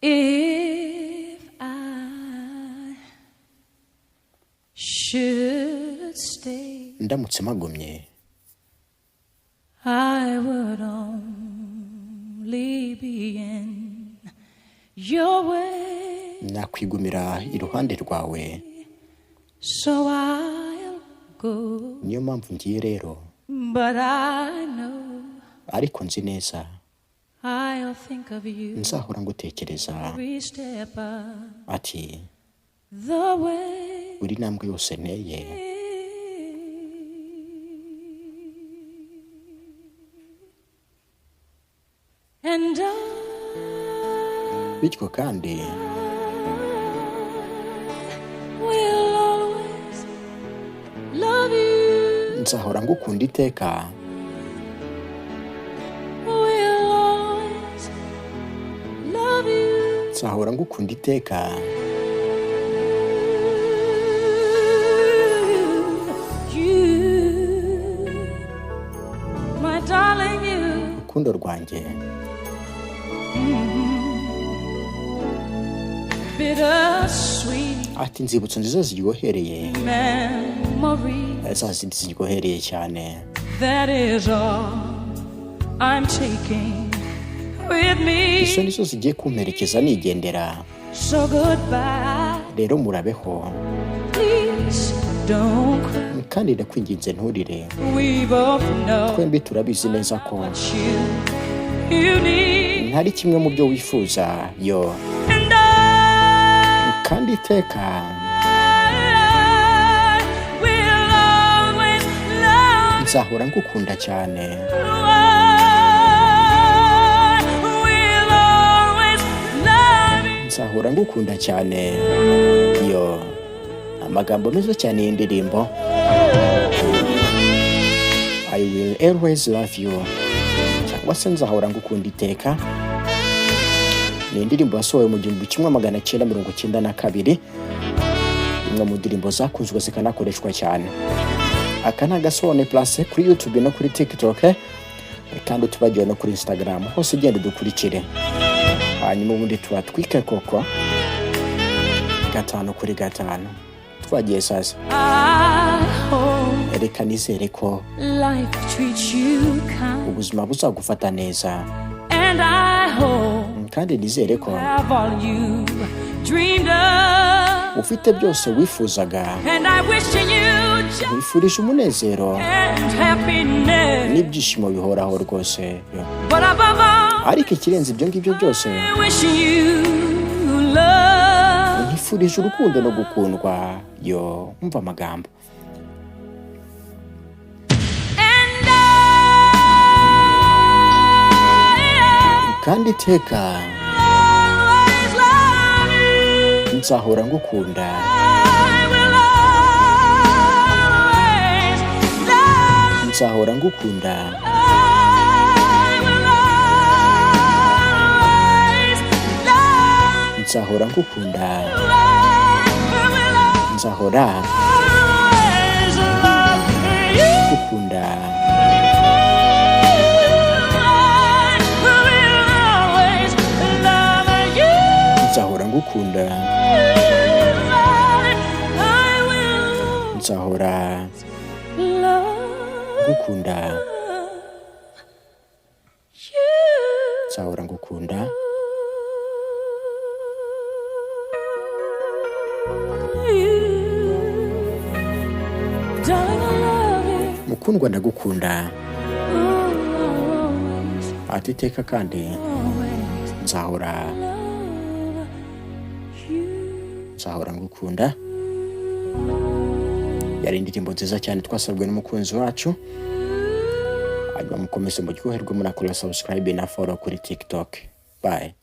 If I should stay, ndamutse magumye I would only be in your way. nakwigumira iruhande rwawe, So I'll go, niyo mpamvu ngiye rero, but I know ariko nzi neza I'll think of you nzahora ngutekereza. every step of Ati the way. buri ntambwe yose nteye, And bityo kandi will always love you. nzahora ngukunda iteka, Will always love you. nzahora ngukunda iteka. You, my darling, you. Rukundo rwanjye, Bittersweet ati inzibutso nziza ziryohereye, memory. za zindi ziryohereye cyane, That is all I'm taking with me. izo nizo zigiye kumperekeza nigendera. So goodbye. Rero murabeho, Please don't cry. kandi ndakwinginze nturire. We both know Twembi turabizi neza ko what you need. ntari kimwe mu byo wifuza yo, And kandi iteka I will always love nzahora ngukunda cyane. you. I will always love you. Nzahora ngukunda cyane yo. Amagambo meza cyane y'indirimbo I will always love you, cyangwa se nzahora ngukunda iteka. Ni indirimbo yasohowe mu 1992, imwe mu ndirimbo zakunzwe zikanakoreshwa cyane. Aka ni agasohone place kuri YouTube no kuri TikTok, kandi tubagiwe no kuri Instagram, hose ugenda dukurikire. Hanyuma ubundi turatwike koko 5 kuri 5. Twagiye sasa, I hope reka nizere ko life treats you kind. ubuzima buzagufata neza, And I hope kandi nizere ko have all you dreamed of. ufite byose wifuzaga. And I wish you joy Nkwifurije umunezero and happiness. n'ibyishimo bihoraho rwose, But above all, ariko ikirenze ibyo ngibyo byose, I wish you love. nkwifurije urukundo no gukundwa yo. Umva amagambo, And kandi iteka always love you. nzahora ngukunda, I will always love you. nzahora ngukunda, I will always love you. nzahora ngukunda, I will nzahora always love you. ngukunda. Nzahora ngukunda, nzahora ngukunda, nzahora ngukunda. Mukundwa ndagukunda, ati iteka kandi nzahora ngukunda. Yari indirimbo nziza cyane twasabwe n'umukunzi wacu. Hanyuma mukomeze muryoherwe, murakora subscribe na follow kuri TikTok. Bye.